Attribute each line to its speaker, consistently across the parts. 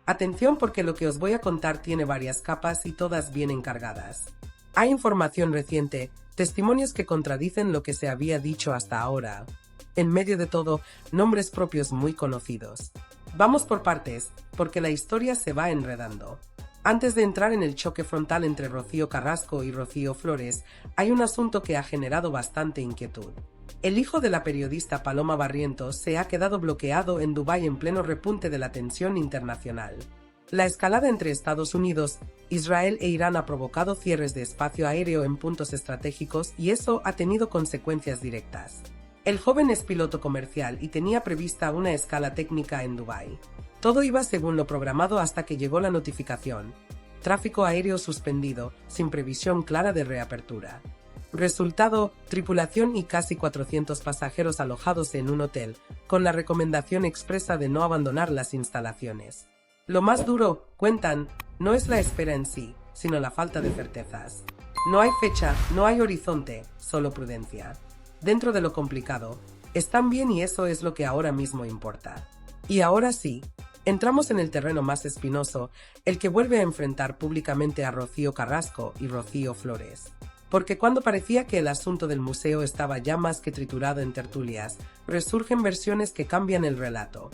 Speaker 1: Atención porque lo que os voy a contar tiene varias capas y todas bien encargadas. Hay información reciente, testimonios que contradicen lo que se había dicho hasta ahora. En medio de todo, nombres propios muy conocidos. Vamos por partes, porque la historia se va enredando. Antes de entrar en el choque frontal entre Rocío Carrasco y Rocío Flores, hay un asunto que ha generado bastante inquietud. El hijo de la periodista Paloma Barrientos se ha quedado bloqueado en Dubái en pleno repunte de la tensión internacional. La escalada entre Estados Unidos, Israel e Irán ha provocado cierres de espacio aéreo en puntos estratégicos y eso ha tenido consecuencias directas. El joven es piloto comercial y tenía prevista una escala técnica en Dubái. Todo iba según lo programado hasta que llegó la notificación. Tráfico aéreo suspendido, sin previsión clara de reapertura. Resultado, tripulación y casi 400 pasajeros alojados en un hotel, con la recomendación expresa de no abandonar las instalaciones. Lo más duro, cuentan, no es la espera en sí, sino la falta de certezas. No hay fecha, no hay horizonte, solo prudencia. Dentro de lo complicado, están bien y eso es lo que ahora mismo importa. Y ahora sí, entramos en el terreno más espinoso, el que vuelve a enfrentar públicamente a Rocío Carrasco y Rocío Flores. Porque cuando parecía que el asunto del museo estaba ya más que triturado en tertulias, resurgen versiones que cambian el relato.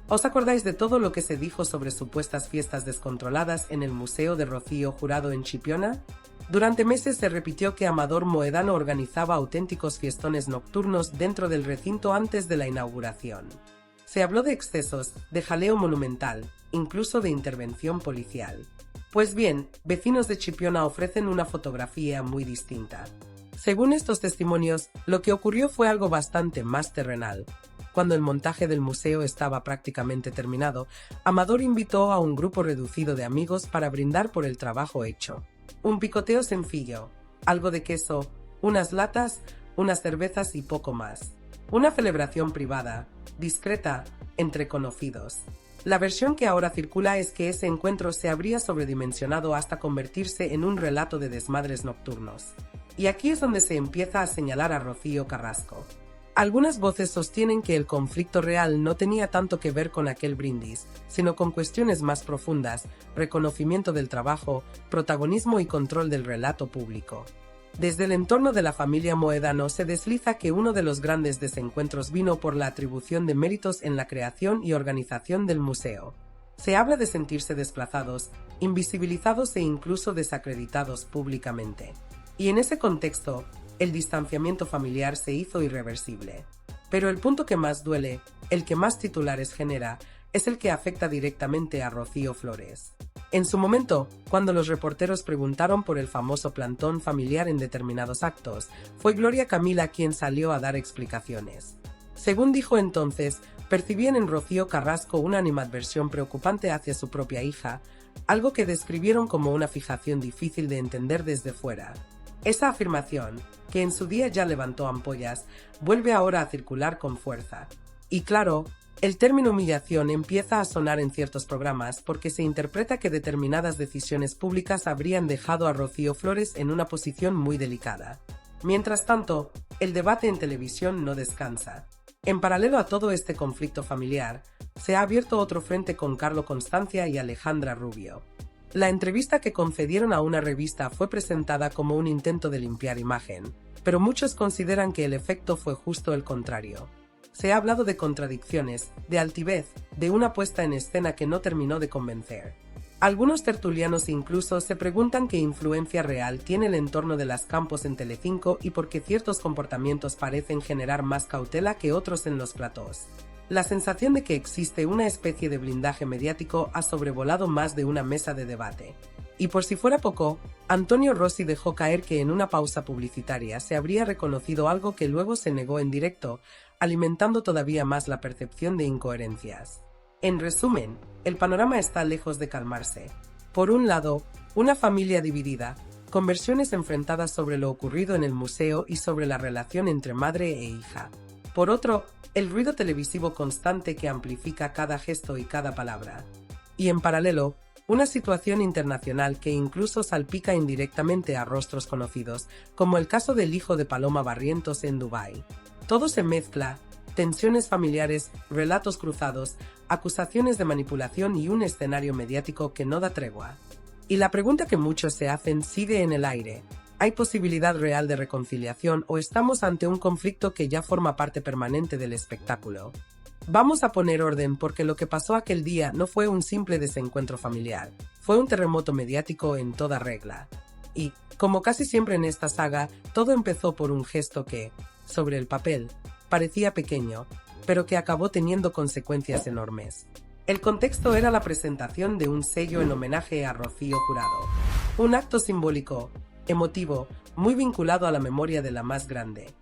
Speaker 1: ¿Os acordáis de todo lo que se dijo sobre supuestas fiestas descontroladas en el Museo de Rocío Jurado en Chipiona? Durante meses se repitió que Amador Moedano organizaba auténticos fiestones nocturnos dentro del recinto antes de la inauguración. Se habló de excesos, de jaleo monumental, incluso de intervención policial. Pues bien, vecinos de Chipiona ofrecen una fotografía muy distinta. Según estos testimonios, lo que ocurrió fue algo bastante más terrenal. Cuando el montaje del museo estaba prácticamente terminado, Amador invitó a un grupo reducido de amigos para brindar por el trabajo hecho. Un picoteo sencillo, algo de queso, unas latas, unas cervezas y poco más. Una celebración privada, discreta, entre conocidos. La versión que ahora circula es que ese encuentro se habría sobredimensionado hasta convertirse en un relato de desmadres nocturnos. Y aquí es donde se empieza a señalar a Rocío Carrasco. Algunas voces sostienen que el conflicto real no tenía tanto que ver con aquel brindis, sino con cuestiones más profundas, reconocimiento del trabajo, protagonismo y control del relato público. Desde el entorno de la familia Moedano se desliza que uno de los grandes desencuentros vino por la atribución de méritos en la creación y organización del museo. Se habla de sentirse desplazados, invisibilizados e incluso desacreditados públicamente. Y en ese contexto, el distanciamiento familiar se hizo irreversible. Pero el punto que más duele, el que más titulares genera, es el que afecta directamente a Rocío Flores. En su momento, cuando los reporteros preguntaron por el famoso plantón familiar en determinados actos, fue Gloria Camila quien salió a dar explicaciones. Según dijo entonces, percibían en Rocío Carrasco una animadversión preocupante hacia su propia hija, algo que describieron como una fijación difícil de entender desde fuera. Esa afirmación, que en su día ya levantó ampollas, vuelve ahora a circular con fuerza. Y claro, el término humillación empieza a sonar en ciertos programas porque se interpreta que determinadas decisiones públicas habrían dejado a Rocío Flores en una posición muy delicada. Mientras tanto, el debate en televisión no descansa. En paralelo a todo este conflicto familiar, se ha abierto otro frente con Carlo Constancia y Alejandra Rubio. La entrevista que concedieron a una revista fue presentada como un intento de limpiar imagen, pero muchos consideran que el efecto fue justo el contrario. Se ha hablado de contradicciones, de altivez, de una puesta en escena que no terminó de convencer. Algunos tertulianos incluso se preguntan qué influencia real tiene el entorno de las Campos en Telecinco y por qué ciertos comportamientos parecen generar más cautela que otros en los platós. La sensación de que existe una especie de blindaje mediático ha sobrevolado más de una mesa de debate. Y por si fuera poco, Antonio Rossi dejó caer que en una pausa publicitaria se habría reconocido algo que luego se negó en directo, alimentando todavía más la percepción de incoherencias. En resumen, el panorama está lejos de calmarse. Por un lado, una familia dividida, con versiones enfrentadas sobre lo ocurrido en el museo y sobre la relación entre madre e hija. Por otro, el ruido televisivo constante que amplifica cada gesto y cada palabra. Y en paralelo, una situación internacional que incluso salpica indirectamente a rostros conocidos, como el caso del hijo de Paloma Barrientos en Dubái. Todo se mezcla, tensiones familiares, relatos cruzados, acusaciones de manipulación y un escenario mediático que no da tregua. Y la pregunta que muchos se hacen sigue en el aire. ¿Hay posibilidad real de reconciliación o estamos ante un conflicto que ya forma parte permanente del espectáculo? Vamos a poner orden porque lo que pasó aquel día no fue un simple desencuentro familiar, fue un terremoto mediático en toda regla. Y, como casi siempre en esta saga, todo empezó por un gesto que, sobre el papel, parecía pequeño, pero que acabó teniendo consecuencias enormes. El contexto era la presentación de un sello en homenaje a Rocío Jurado. Un acto simbólico, emotivo, muy vinculado a la memoria de la más grande.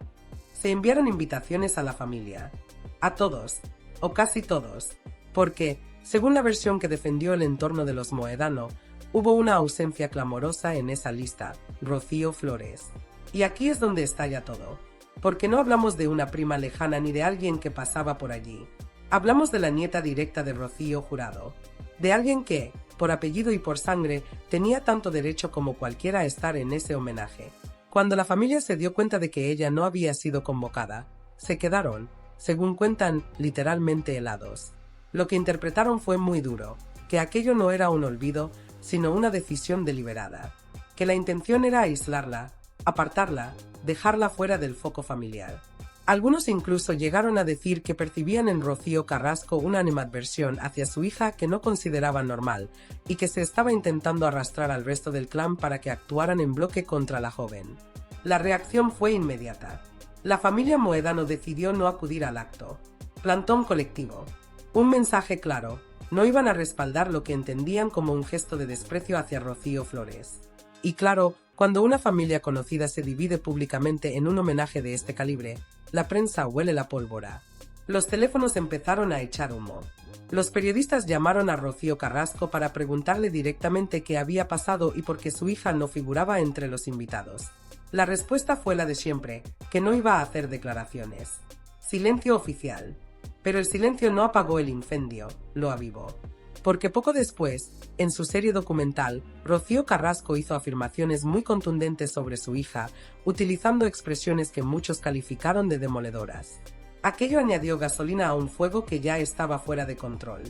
Speaker 1: Se enviaron invitaciones a la familia, a todos, o casi todos, porque, según la versión que defendió el entorno de los Mohedano, hubo una ausencia clamorosa en esa lista, Rocío Flores. Y aquí es donde estalla todo, porque no hablamos de una prima lejana ni de alguien que pasaba por allí. Hablamos de la nieta directa de Rocío Jurado, de alguien que, por apellido y por sangre, tenía tanto derecho como cualquiera a estar en ese homenaje. Cuando la familia se dio cuenta de que ella no había sido convocada, se quedaron, según cuentan, literalmente helados. Lo que interpretaron fue muy duro, que aquello no era un olvido, sino una decisión deliberada, que la intención era aislarla, apartarla, dejarla fuera del foco familiar. Algunos incluso llegaron a decir que percibían en Rocío Carrasco una animadversión hacia su hija que no consideraban normal y que se estaba intentando arrastrar al resto del clan para que actuaran en bloque contra la joven. La reacción fue inmediata. La familia Mohedano decidió no acudir al acto. Plantón colectivo. Un mensaje claro. No iban a respaldar lo que entendían como un gesto de desprecio hacia Rocío Flores. Y claro, cuando una familia conocida se divide públicamente en un homenaje de este calibre, la prensa huele la pólvora. Los teléfonos empezaron a echar humo. Los periodistas llamaron a Rocío Carrasco para preguntarle directamente qué había pasado y por qué su hija no figuraba entre los invitados. La respuesta fue la de siempre, que no iba a hacer declaraciones. Silencio oficial. Pero el silencio no apagó el incendio, lo avivó. Porque poco después, en su serie documental, Rocío Carrasco hizo afirmaciones muy contundentes sobre su hija, utilizando expresiones que muchos calificaron de demoledoras. Aquello añadió gasolina a un fuego que ya estaba fuera de control.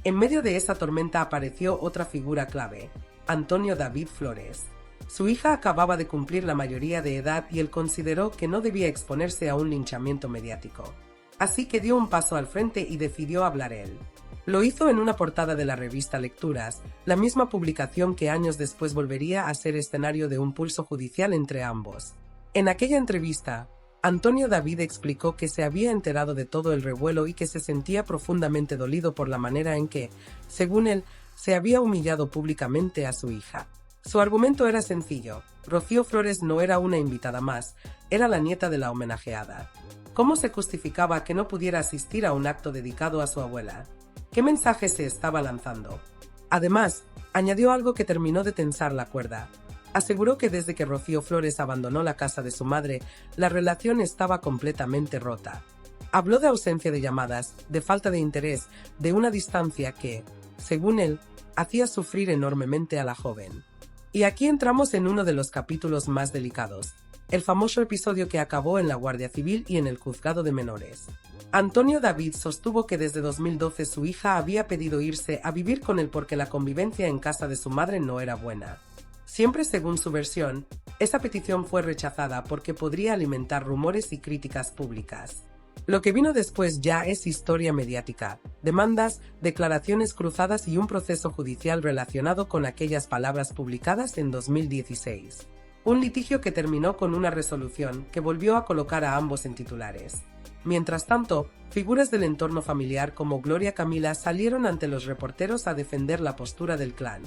Speaker 1: En medio de esa tormenta apareció otra figura clave, Antonio David Flores. Su hija acababa de cumplir la mayoría de edad y él consideró que no debía exponerse a un linchamiento mediático. Así que dio un paso al frente y decidió hablar él. Lo hizo en una portada de la revista Lecturas, la misma publicación que años después volvería a ser escenario de un pulso judicial entre ambos. En aquella entrevista, Antonio David explicó que se había enterado de todo el revuelo y que se sentía profundamente dolido por la manera en que, según él, se había humillado públicamente a su hija. Su argumento era sencillo. Rocío Flores no era una invitada más, era la nieta de la homenajeada. ¿Cómo se justificaba que no pudiera asistir a un acto dedicado a su abuela? ¿Qué mensaje se estaba lanzando? Además, añadió algo que terminó de tensar la cuerda. Aseguró que desde que Rocío Flores abandonó la casa de su madre, la relación estaba completamente rota. Habló de ausencia de llamadas, de falta de interés, de una distancia que, según él, hacía sufrir enormemente a la joven. Y aquí entramos en uno de los capítulos más delicados, el famoso episodio que acabó en la Guardia Civil y en el Juzgado de Menores. Antonio David sostuvo que desde 2012 su hija había pedido irse a vivir con él porque la convivencia en casa de su madre no era buena. Siempre según su versión, esa petición fue rechazada porque podría alimentar rumores y críticas públicas. Lo que vino después ya es historia mediática, demandas, declaraciones cruzadas y un proceso judicial relacionado con aquellas palabras publicadas en 2016. Un litigio que terminó con una resolución que volvió a colocar a ambos en titulares. Mientras tanto, figuras del entorno familiar como Gloria Camila salieron ante los reporteros a defender la postura del clan.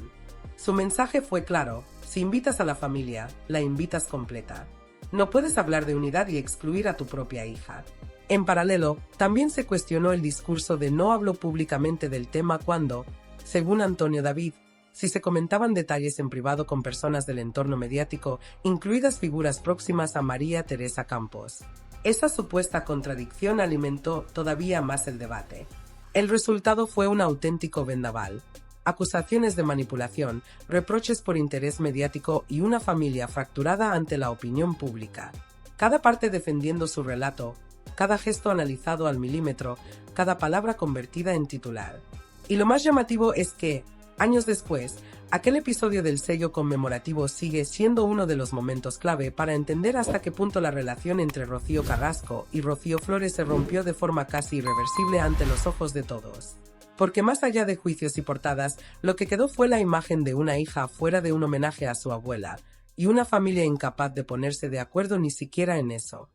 Speaker 1: Su mensaje fue claro: si invitas a la familia, la invitas completa. No puedes hablar de unidad y excluir a tu propia hija. En paralelo, también se cuestionó el discurso de no habló públicamente del tema cuando, según Antonio David, si se comentaban detalles en privado con personas del entorno mediático, incluidas figuras próximas a María Teresa Campos. Esa supuesta contradicción alimentó todavía más el debate. El resultado fue un auténtico vendaval. Acusaciones de manipulación, reproches por interés mediático y una familia fracturada ante la opinión pública. Cada parte defendiendo su relato, cada gesto analizado al milímetro, cada palabra convertida en titular. Y lo más llamativo es que, años después, aquel episodio del sello conmemorativo sigue siendo uno de los momentos clave para entender hasta qué punto la relación entre Rocío Carrasco y Rocío Flores se rompió de forma casi irreversible ante los ojos de todos. Porque más allá de juicios y portadas, lo que quedó fue la imagen de una hija fuera de un homenaje a su abuela, y una familia incapaz de ponerse de acuerdo ni siquiera en eso.